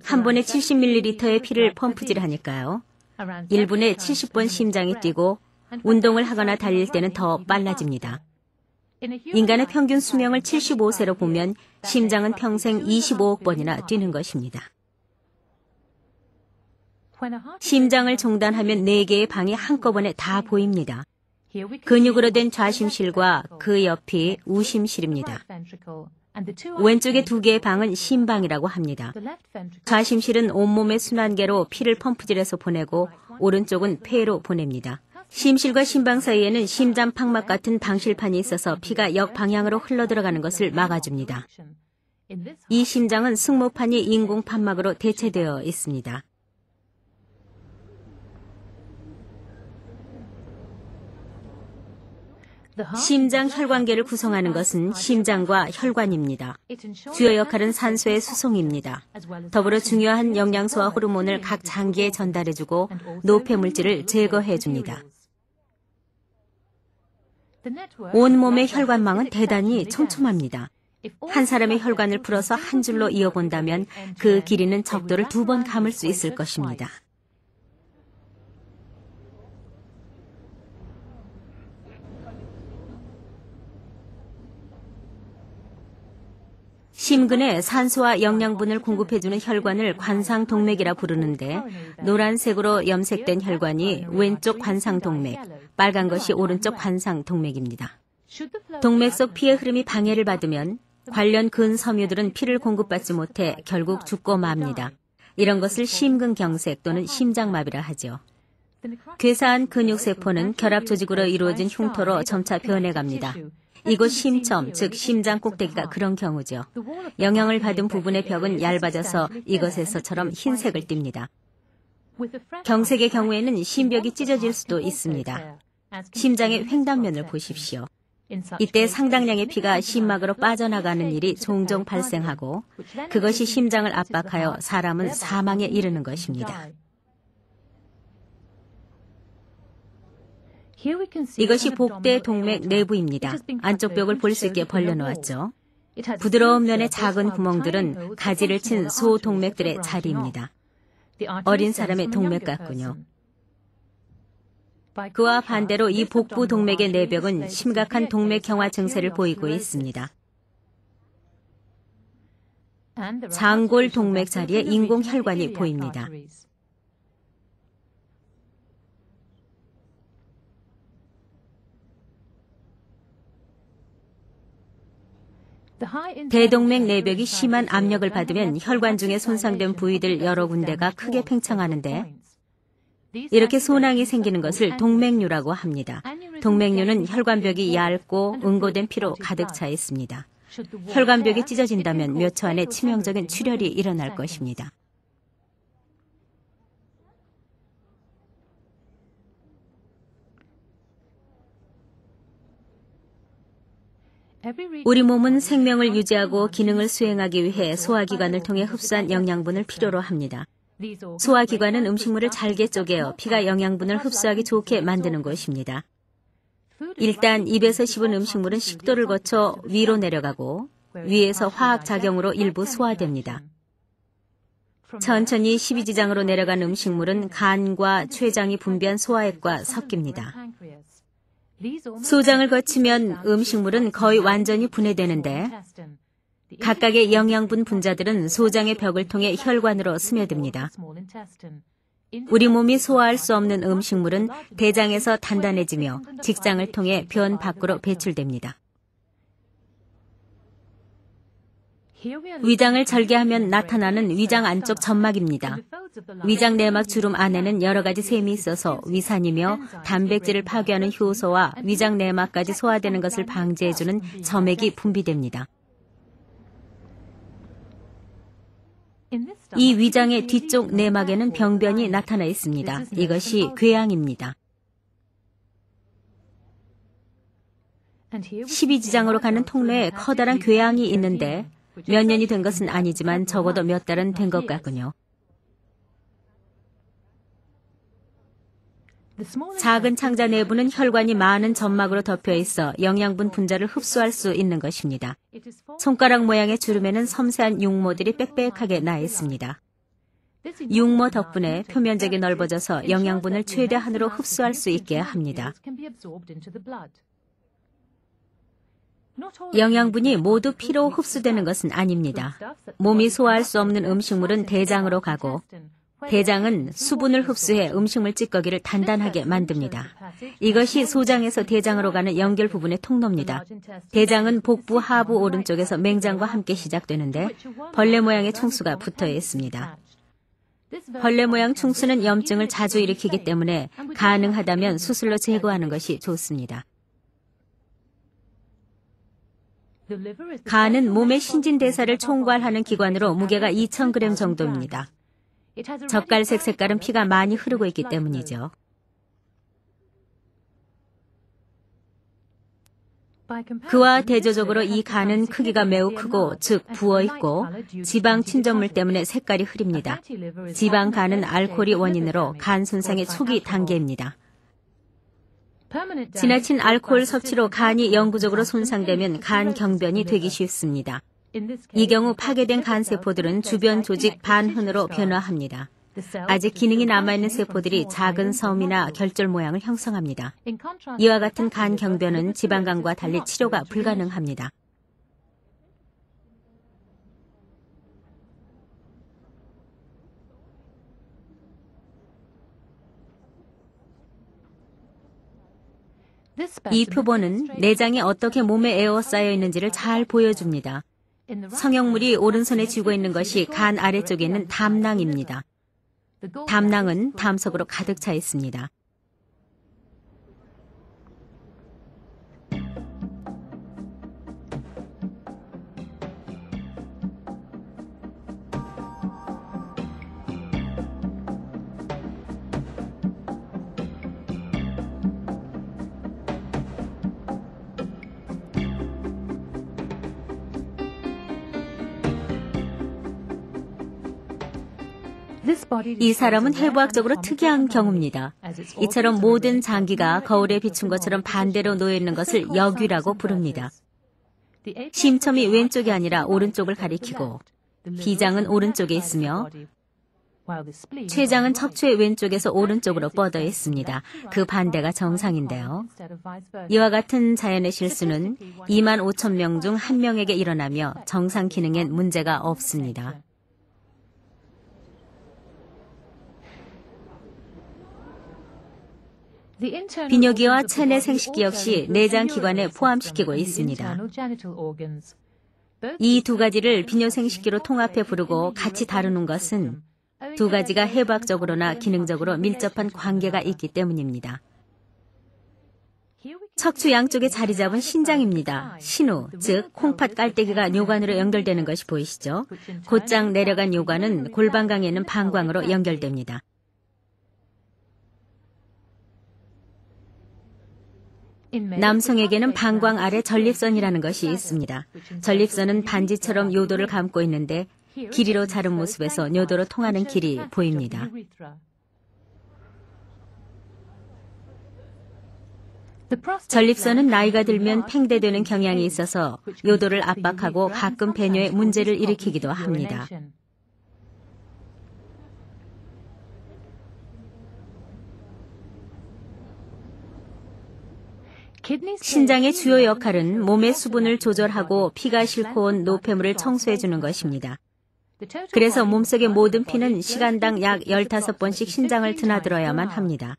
한 번에 70ml의 피를 펌프질하니까요. 1분에 70번 심장이 뛰고 운동을 하거나 달릴 때는 더 빨라집니다. 인간의 평균 수명을 75세로 보면 심장은 평생 25억 번이나 뛰는 것입니다. 심장을 종단하면 4개의 방이 한꺼번에 다 보입니다. 근육으로 된 좌심실과 그 옆이 우심실입니다. 왼쪽의 2개의 방은 심방이라고 합니다. 좌심실은 온몸의 순환계로 피를 펌프질해서 보내고 오른쪽은 폐로 보냅니다. 심실과 심방 사이에는 심장팍막 같은 방실판이 있어서 피가 역방향으로 흘러들어가는 것을 막아줍니다. 이 심장은 승모판이 인공판막으로 대체되어 있습니다. 심장 혈관계를 구성하는 것은 심장과 혈관입니다. 주요 역할은 산소의 수송입니다. 더불어 중요한 영양소와 호르몬을 각 장기에 전달해주고 노폐물질을 제거해줍니다. 온몸의 혈관망은 대단히 촘촘합니다. 한 사람의 혈관을 풀어서 한 줄로 이어본다면 그 길이는 적도를 2번 감을 수 있을 것입니다. 심근에 산소와 영양분을 공급해주는 혈관을 관상동맥이라 부르는데 노란색으로 염색된 혈관이 왼쪽 관상동맥, 빨간 것이 오른쪽 관상동맥입니다. 동맥 속 피의 흐름이 방해를 받으면 관련 근섬유들은 피를 공급받지 못해 결국 죽고 맙니다. 이런 것을 심근경색 또는 심장마비라 하죠. 괴사한 근육세포는 결합조직으로 이루어진 흉터로 점차 변해갑니다. 이곳 심점, 즉 심장 꼭대기가 그런 경우죠. 영향을 받은 부분의 벽은 얇아져서 이것에서처럼 흰색을 띱니다. 경색의 경우에는 심벽이 찢어질 수도 있습니다. 심장의 횡단면을 보십시오. 이때 상당량의 피가 심막으로 빠져나가는 일이 종종 발생하고 그것이 심장을 압박하여 사람은 사망에 이르는 것입니다. 이것이 복대 동맥 내부입니다. 안쪽 벽을 볼 수 있게 벌려놓았죠. 부드러운 면의 작은 구멍들은 가지를 친 소동맥들의 자리입니다. 어린 사람의 동맥 같군요. 그와 반대로 이 복부 동맥의 내벽은 심각한 동맥 경화 증세를 보이고 있습니다. 장골 동맥 자리에 인공혈관이 보입니다. 대동맥 내벽이 심한 압력을 받으면 혈관 중에 손상된 부위들 여러 군데가 크게 팽창하는데 이렇게 소낭이 생기는 것을 동맥류라고 합니다. 동맥류는 혈관벽이 얇고 응고된 피로 가득 차 있습니다. 혈관벽이 찢어진다면 몇 초 안에 치명적인 출혈이 일어날 것입니다. 우리 몸은 생명을 유지하고 기능을 수행하기 위해 소화기관을 통해 흡수한 영양분을 필요로 합니다. 소화기관은 음식물을 잘게 쪼개어 피가 영양분을 흡수하기 좋게 만드는 곳입니다. 일단 입에서 씹은 음식물은 식도를 거쳐 위로 내려가고 위에서 화학작용으로 일부 소화됩니다. 천천히 십이지장으로 내려간 음식물은 간과 췌장이 분비한 소화액과 섞입니다. 소장을 거치면 음식물은 거의 완전히 분해되는데 각각의 영양분 분자들은 소장의 벽을 통해 혈관으로 스며듭니다. 우리 몸이 소화할 수 없는 음식물은 대장에서 단단해지며 직장을 통해 변 밖으로 배출됩니다. 위장을 절개하면 나타나는 위장 안쪽 점막입니다. 위장 내막 주름 안에는 여러 가지 셈이 있어서 위산이며 단백질을 파괴하는 효소와 위장 내막까지 소화되는 것을 방지해주는 점액이 분비됩니다. 이 위장의 뒤쪽 내막에는 병변이 나타나 있습니다. 이것이 궤양입니다. 12지장으로 가는 통로에 커다란 궤양이 있는데 몇 년이 된 것은 아니지만 적어도 몇 달은 된 것 같군요. 작은 창자 내부는 혈관이 많은 점막으로 덮여 있어 영양분 분자를 흡수할 수 있는 것입니다. 손가락 모양의 주름에는 섬세한 육모들이 빽빽하게 나 있습니다. 육모 덕분에 표면적이 넓어져서 영양분을 최대한으로 흡수할 수 있게 합니다. 영양분이 모두 피로 흡수되는 것은 아닙니다. 몸이 소화할 수 없는 음식물은 대장으로 가고 대장은 수분을 흡수해 음식물 찌꺼기를 단단하게 만듭니다. 이것이 소장에서 대장으로 가는 연결 부분의 통로입니다. 대장은 복부 하부 오른쪽에서 맹장과 함께 시작되는데 벌레 모양의 충수가 붙어 있습니다. 벌레 모양 충수는 염증을 자주 일으키기 때문에 가능하다면 수술로 제거하는 것이 좋습니다. 간은 몸의 신진대사를 총괄하는 기관으로 무게가 2,000g 정도입니다. 젓갈색 색깔은 피가 많이 흐르고 있기 때문이죠. 그와 대조적으로 이 간은 크기가 매우 크고 즉 부어있고 지방 침전물 때문에 색깔이 흐립니다. 지방간은 알코올이 원인으로 간 손상의 초기 단계입니다. 지나친 알코올 섭취로 간이 영구적으로 손상되면 간 경변이 되기 쉽습니다. 이 경우 파괴된 간세포들은 주변 조직 반흔으로 변화합니다. 아직 기능이 남아있는 세포들이 작은 섬이나 결절 모양을 형성합니다. 이와 같은 간 경변은 지방간과 달리 치료가 불가능합니다. 이 표본은 내장이 어떻게 몸에 에워싸여 있는지를 잘 보여줍니다. 성형물이 오른손에 쥐고 있는 것이 간 아래쪽에 있는 담낭입니다. 담낭은 담석으로 가득 차 있습니다. 이 사람은 해부학적으로 특이한 경우입니다. 이처럼 모든 장기가 거울에 비춘 것처럼 반대로 놓여있는 것을 역위라고 부릅니다. 심첨이 왼쪽이 아니라 오른쪽을 가리키고 비장은 오른쪽에 있으며 췌장은 척추의 왼쪽에서 오른쪽으로 뻗어 있습니다. 그 반대가 정상인데요. 이와 같은 자연의 실수는 25,000명 중 1명에게 일어나며 정상 기능엔 문제가 없습니다. 비뇨기와 체내 생식기 역시 내장 기관에 포함시키고 있습니다. 이 두 가지를 비뇨생식기로 통합해 부르고 같이 다루는 것은 두 가지가 해부학적으로나 기능적으로 밀접한 관계가 있기 때문입니다. 척추 양쪽에 자리 잡은 신장입니다. 신우, 즉 콩팥 깔때기가 뇨관으로 연결되는 것이 보이시죠? 곧장 내려간 뇨관은 골반강에 있는 방광으로 연결됩니다. 남성에게는 방광 아래 전립선이라는 것이 있습니다. 전립선은 반지처럼 요도를 감고 있는데 길이로 자른 모습에서 요도로 통하는 길이 보입니다. 전립선은 나이가 들면 팽대되는 경향이 있어서 요도를 압박하고 가끔 배뇨에 문제를 일으키기도 합니다. 신장의 주요 역할은 몸의 수분을 조절하고 피가 싣고 온 노폐물을 청소해주는 것입니다. 그래서 몸속의 모든 피는 시간당 약 15번씩 신장을 드나들어야만 합니다.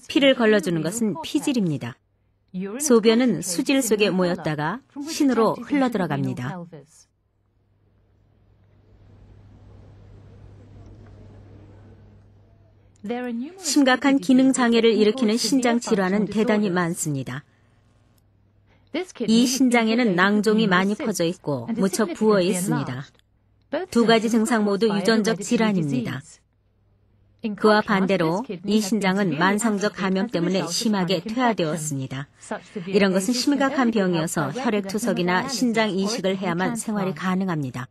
피를 걸러주는 것은 피질입니다. 소변은 수질 속에 모였다가 신으로 흘러들어갑니다. 심각한 기능 장애를 일으키는 신장 질환은 대단히 많습니다. 이 신장에는 낭종이 많이 퍼져 있고 무척 부어 있습니다. 두 가지 증상 모두 유전적 질환입니다. 그와 반대로 이 신장은 만성적 감염 때문에 심하게 퇴화되었습니다. 이런 것은 심각한 병이어서 혈액투석이나 신장 이식을 해야만 생활이 가능합니다.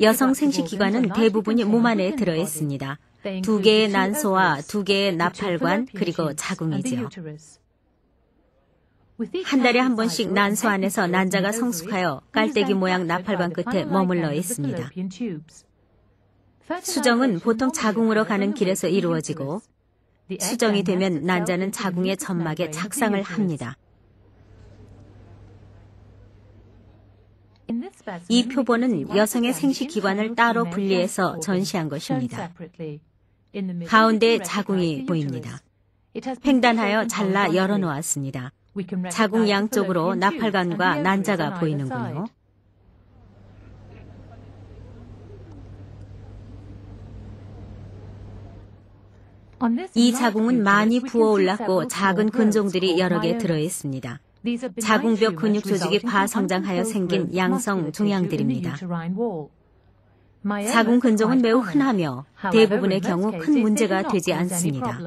여성 생식기관은 대부분이 몸 안에 들어 있습니다. 2개의 난소와 2개의 나팔관, 그리고 자궁이지요. 한 달에 한 번씩 난소 안에서 난자가 성숙하여 깔때기 모양 나팔관 끝에 머물러 있습니다. 수정은 보통 자궁으로 가는 길에서 이루어지고, 수정이 되면 난자는 자궁의 점막에 착상을 합니다. 이 표본은 여성의 생식기관을 따로 분리해서 전시한 것입니다. 가운데 자궁이 보입니다. 횡단하여 잘라 열어놓았습니다. 자궁 양쪽으로 나팔관과 난자가 보이는군요. 이 자궁은 많이 부어올랐고 작은 근종들이 여러 개 들어 있습니다. 자궁벽 근육 조직이 과성장하여 생긴 양성 종양들입니다. 자궁 근종은 매우 흔하며 대부분의 경우 큰 문제가 되지 않습니다.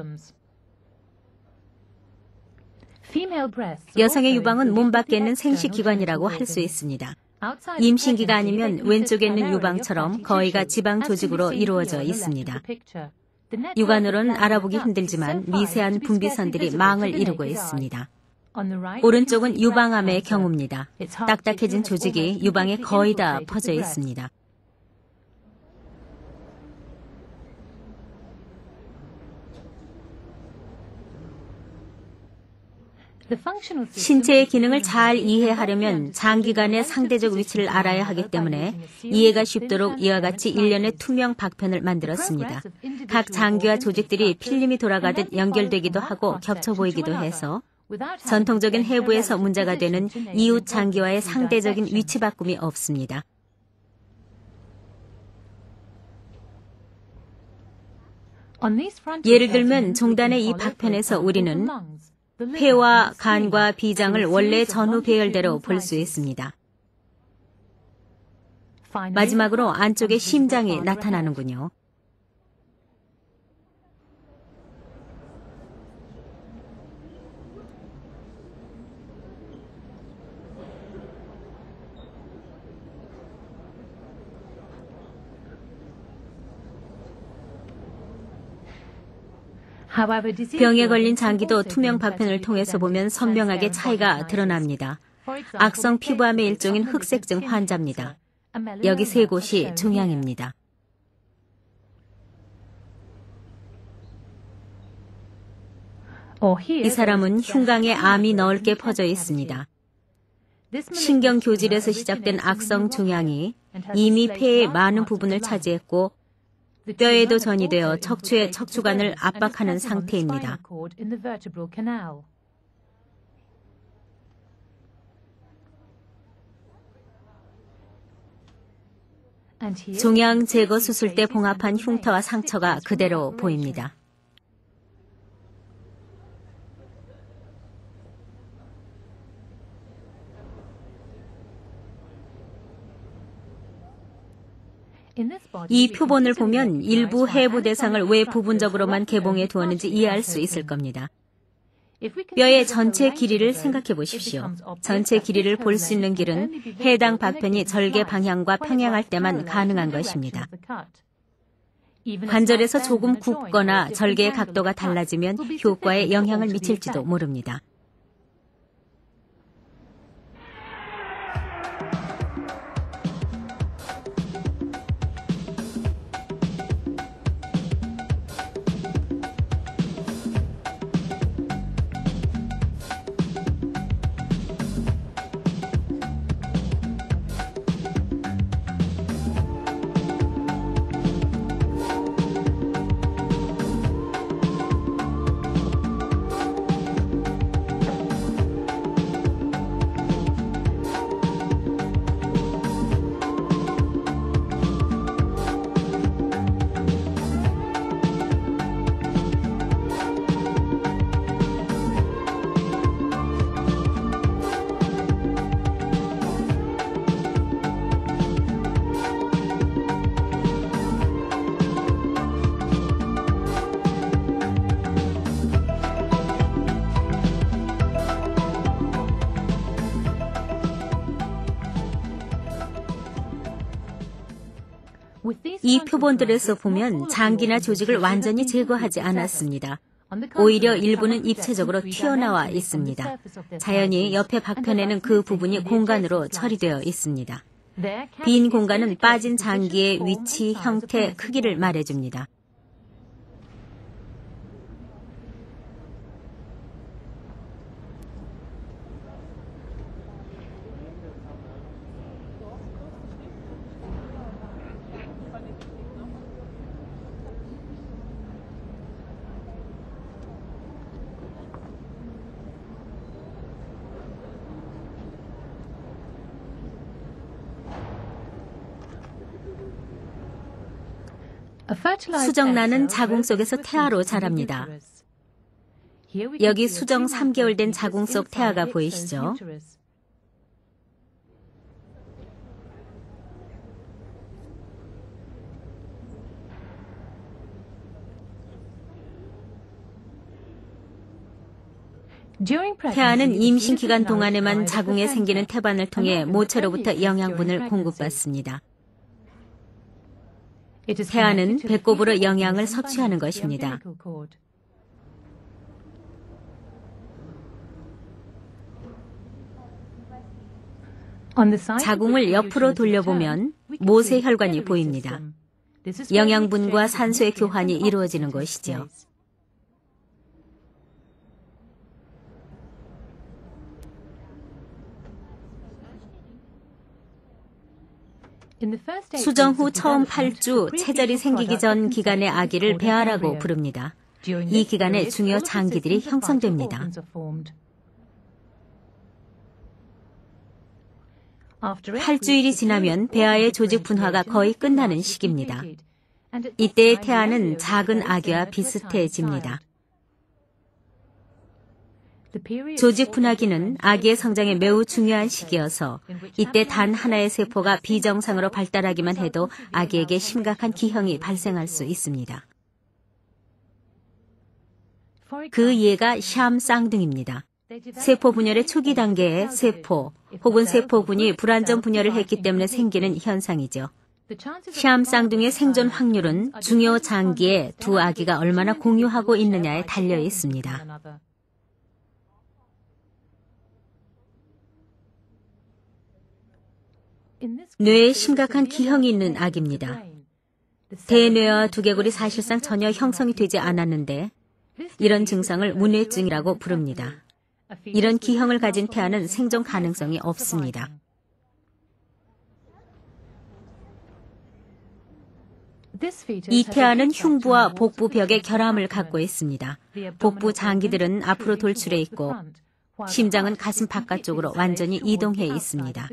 여성의 유방은 몸 밖에 있는 생식기관이라고 할 수 있습니다. 임신기가 아니면 왼쪽에 있는 유방처럼 거의가 지방 조직으로 이루어져 있습니다. 육안으로는 알아보기 힘들지만 미세한 분비선들이 망을 이루고 있습니다. 오른쪽은 유방암의 경우입니다. 딱딱해진 조직이 유방에 거의 다 퍼져 있습니다. 신체의 기능을 잘 이해하려면 장기간의 상대적 위치를 알아야 하기 때문에 이해가 쉽도록 이와 같이 일련의 투명 박편을 만들었습니다. 각 장기와 조직들이 필름이 돌아가듯 연결되기도 하고 겹쳐 보이기도 해서 전통적인 해부에서 문제가 되는 이웃 장기와의 상대적인 위치 바꿈이 없습니다. 예를 들면 종단의 이 박편에서 우리는 폐와 간과 비장을 원래 전후 배열대로 볼 수 있습니다. 마지막으로 안쪽에 심장이 나타나는군요. 병에 걸린 장기도 투명 박편을 통해서 보면 선명하게 차이가 드러납니다. 악성 피부암의 일종인 흑색증 환자입니다. 여기 세 곳이 종양입니다. 이 사람은 흉강에 암이 넓게 퍼져 있습니다. 신경교질에서 시작된 악성 종양이 이미 폐의 많은 부분을 차지했고 뼈에도 전이되어 척추의 척추관을 압박하는 상태입니다. 종양 제거 수술 때 봉합한 흉터와 상처가 그대로 보입니다. 이 표본을 보면 일부 해부 대상을 왜 부분적으로만 개봉해 두었는지 이해할 수 있을 겁니다. 뼈의 전체 길이를 생각해 보십시오. 전체 길이를 볼 수 있는 길은 해당 박편이 절개 방향과 평행할 때만 가능한 것입니다. 관절에서 조금 굽거나 절개의 각도가 달라지면 효과에 영향을 미칠지도 모릅니다. 이 표본들에서 보면 장기나 조직을 완전히 제거하지 않았습니다. 오히려 일부는 입체적으로 튀어나와 있습니다. 자연히 옆에 박편에는 그 부분이 공간으로 처리되어 있습니다. 빈 공간은 빠진 장기의 위치, 형태, 크기를 말해줍니다. 수정란은 자궁 속에서 태아로 자랍니다. 여기 수정 3개월 된 자궁 속 태아가 보이시죠? 태아는 임신 기간 동안에만 자궁에 생기는 태반을 통해 모체로부터 영양분을 공급받습니다. 태아는 배꼽으로 영양을 섭취하는 것입니다. 자궁을 옆으로 돌려보면 모세혈관이 보입니다. 영양분과 산소의 교환이 이루어지는 것이죠. 수정 후 처음 8주 체절이 생기기 전 기간의 아기를 배아라고 부릅니다. 이 기간에 중요 장기들이 형성됩니다. 8주일이 지나면 배아의 조직 분화가 거의 끝나는 시기입니다. 이때의 태아는 작은 아기와 비슷해집니다. 조직 분화기는 아기의 성장에 매우 중요한 시기여서 이때 단 하나의 세포가 비정상으로 발달하기만 해도 아기에게 심각한 기형이 발생할 수 있습니다. 그 예가 샴 쌍둥이입니다. 세포 분열의 초기 단계에 세포 혹은 세포군이 불완전 분열을 했기 때문에 생기는 현상이죠. 샴 쌍둥이의 생존 확률은 중요 장기에 두 아기가 얼마나 공유하고 있느냐에 달려 있습니다. 뇌에 심각한 기형이 있는 아기입니다. 대뇌와 두개골이 사실상 전혀 형성이 되지 않았는데 이런 증상을 문뇌증이라고 부릅니다. 이런 기형을 가진 태아는 생존 가능성이 없습니다. 이 태아는 흉부와 복부 벽에 결함을 갖고 있습니다. 복부 장기들은 앞으로 돌출해 있고 심장은 가슴 바깥쪽으로 완전히 이동해 있습니다.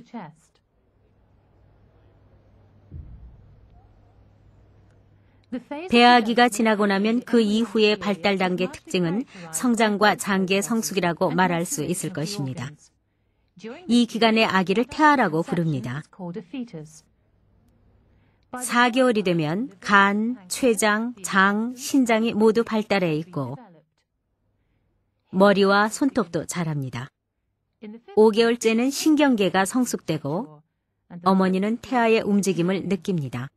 배아기가 지나고 나면 그 이후의 발달 단계 특징은 성장과 장기의 성숙이라고 말할 수 있을 것입니다. 이 기간의 아기를 태아라고 부릅니다. 4개월이 되면 간, 췌장, 장, 신장이 모두 발달해 있고 머리와 손톱도 자랍니다. 5개월째는 신경계가 성숙되고 어머니는 태아의 움직임을 느낍니다.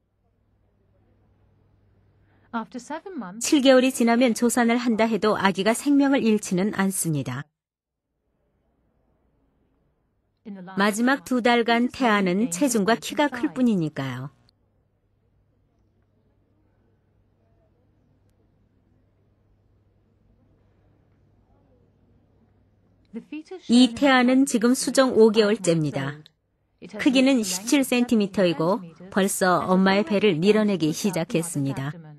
7개월이 지나면 조산을 한다 해도 아기가 생명을 잃지는 않습니다. 마지막 2달간 태아는 체중과 키가 클 뿐이니까요. 이 태아는 지금 수정 5개월째입니다. 크기는 17cm이고 벌써 엄마의 배를 밀어내기 시작했습니다.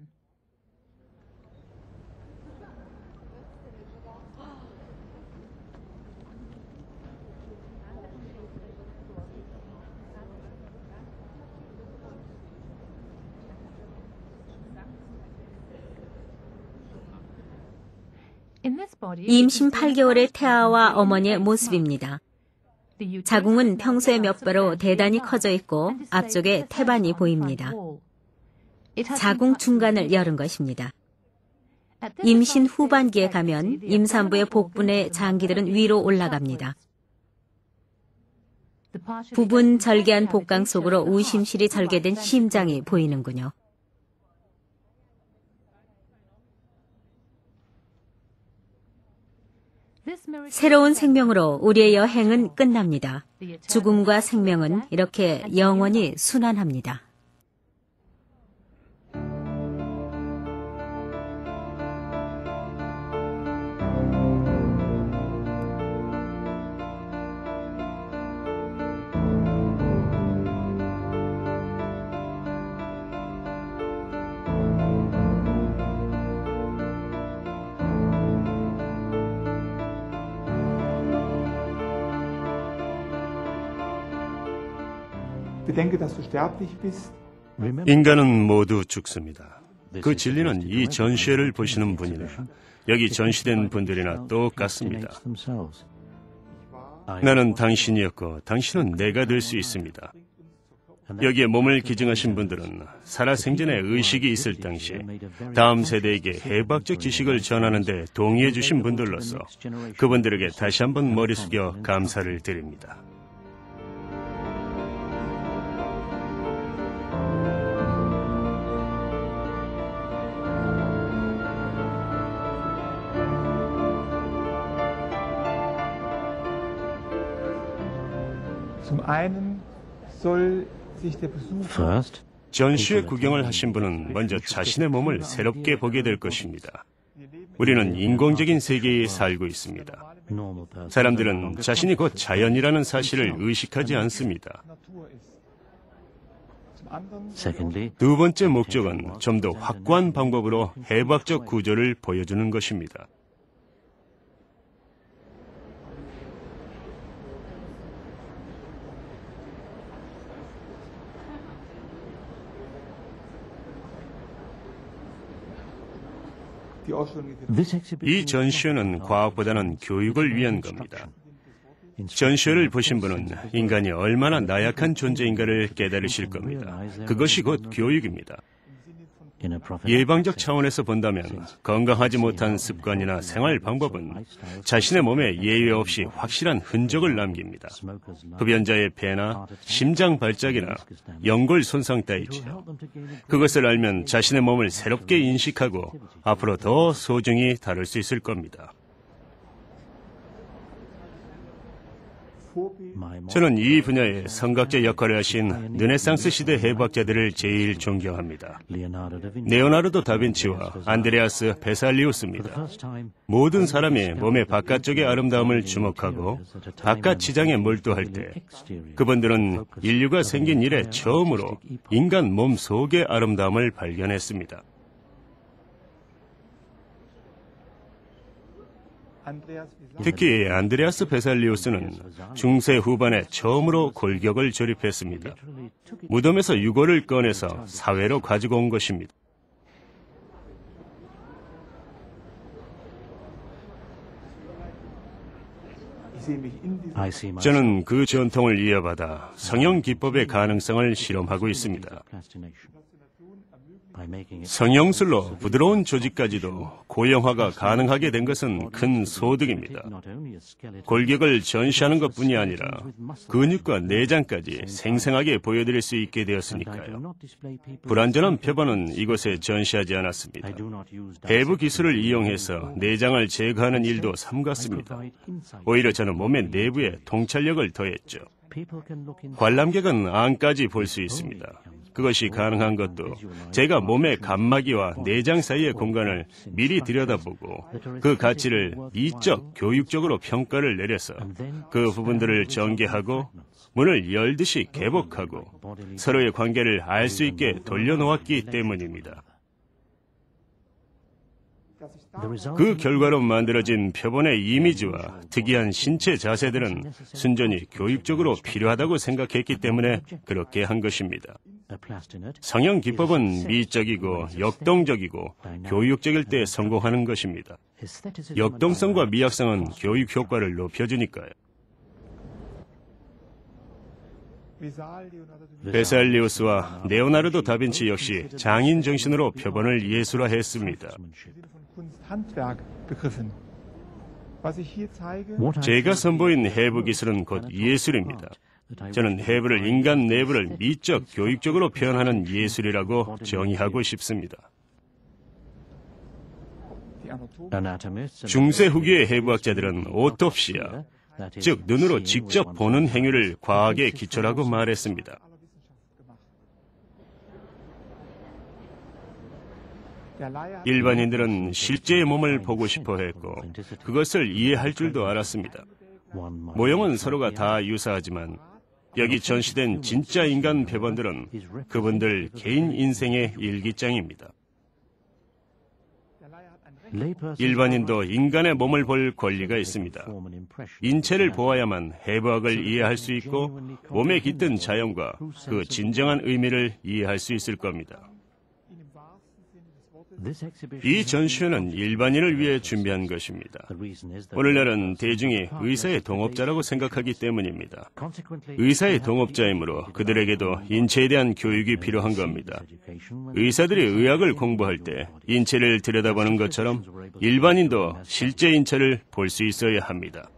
임신 8개월의 태아와 어머니의 모습입니다. 자궁은 평소의 몇 배로 대단히 커져 있고 앞쪽에 태반이 보입니다. 자궁 중간을 열은 것입니다. 임신 후반기에 가면 임산부의 복부 내 장기들은 위로 올라갑니다. 부분 절개한 복강 속으로 우심실이 절개된 심장이 보이는군요. 새로운 생명으로 우리의 여행은 끝납니다. 죽음과 생명은 이렇게 영원히 순환합니다. Bedenke, dass du sterblich bist. 인간은 모두 죽습니다. 그 진리는 이 전시회를 보시는 분이나 여기 전시된 분들이나 똑같습니다. 나는 당신이었고 당신은 내가 될 수 있습니다. 여기에 몸을 기증하신 분들은 살아생전에 의식이 있을 당시 다음 세대에게 해박적 지식을 전하는 데 동의해 주신 분들로서 그분들에게 다시 한번 머리 숙여 감사를 드립니다. Zum einen soll sich der Besucher 전시회 구경을 하신 분은 먼저 자신의 몸을 새롭게 보게 될 것입니다. 우리는 인공적인 세계에 살고 있습니다. 사람들은 자신이 곧 자연이라는 사실을 의식하지 않습니다. 두 번째 목적은 좀 더 확고한 방법으로 해박적 구조를 보여주는 것입니다. 이 전시회는 과학보다는 교육을 위한 겁니다. 전시회를 보신 분은 인간이 얼마나 나약한 존재인가를 깨달으실 겁니다. 그것이 곧 교육입니다. 예방적 차원에서 본다면 건강하지 못한 습관이나 생활 방법은 자신의 몸에 예외 없이 확실한 흔적을 남깁니다. 흡연자의 폐나 심장 발작이나 연골 손상 따위지요. 그것을 알면 자신의 몸을 새롭게 인식하고 앞으로 더 소중히 다룰 수 있을 겁니다. 저는 이 분야에 성각제 역할을 하신 르네상스 시대 해박자들을 제일 존경합니다. 레오나르도 다빈치와 안드레아스 베살리우스입니다. 모든 사람이 몸의 바깥쪽의 아름다움을 주목하고 바깥 지장에 몰두할 때 그분들은 인류가 생긴 이래 처음으로 인간 몸 속의 아름다움을 발견했습니다. 특히 안드레아스 베살리우스는 중세 후반에 처음으로 골격을 조립했습니다. 무덤에서 유골을 꺼내서 사회로 가지고 온 것입니다. 저는 그 전통을 이어받아 성형 기법의 가능성을 실험하고 있습니다. 성형술로 부드러운 조직까지도 고형화가 가능하게 된 것은 큰 소득입니다. 골격을 전시하는 것뿐이 아니라 근육과 내장까지 생생하게 보여드릴 수 있게 되었으니까요. 불완전한 표본은 이곳에 전시하지 않았습니다. 해부 기술을 이용해서 내장을 제거하는 일도 삼갔습니다. 오히려 저는 몸의 내부에 통찰력을 더했죠. 관람객은 안까지 볼 수 있습니다. 그것이 가능한 것도 제가 몸의 감마기와 내장 사이의 공간을 미리 들여다보고 그 가치를 이적, 교육적으로 평가를 내려서 그 부분들을 전개하고 문을 열듯이 개복하고 서로의 관계를 알 수 있게 돌려놓았기 때문입니다. 그 결과로 만들어진 표본의 이미지와 특이한 신체 자세들은 순전히 교육적으로 필요하다고 생각했기 때문에 그렇게 한 것입니다. 성형 기법은 미적이고 역동적이고 교육적일 때 성공하는 것입니다. 역동성과 미학성은 교육 효과를 높여주니까요. 베살리우스와 레오나르도 다빈치 역시 장인 정신으로 표본을 예술화했습니다. 제가 선보인 해부 기술은 곧 예술입니다. 저는 해부를 인간 내부를 미적, 교육적으로 표현하는 예술이라고 정의하고 싶습니다. 중세 후기의 해부학자들은 오토프시아, 즉 눈으로 직접 보는 행위를 과학의 기초라고 말했습니다. 일반인들은 실제의 몸을 보고 싶어 했고 그것을 이해할 줄도 알았습니다. 모형은 서로가 다 유사하지만 여기 전시된 진짜 인간 표본들은 그분들 개인 인생의 일기장입니다. 일반인도 인간의 몸을 볼 권리가 있습니다. 인체를 보아야만 해부학을 이해할 수 있고 몸에 깃든 자연과 그 진정한 의미를 이해할 수 있을 겁니다. 이 전시회는 일반인을 위해 준비한 것입니다. 오늘날은 대중이 의사의 동업자라고 생각하기 때문입니다. 의사의 동업자이므로 그들에게도 인체에 대한 교육이 필요한 겁니다. 의사들이 의학을 공부할 때 인체를 들여다보는 것처럼 일반인도 실제 인체를 볼 수 있어야 합니다.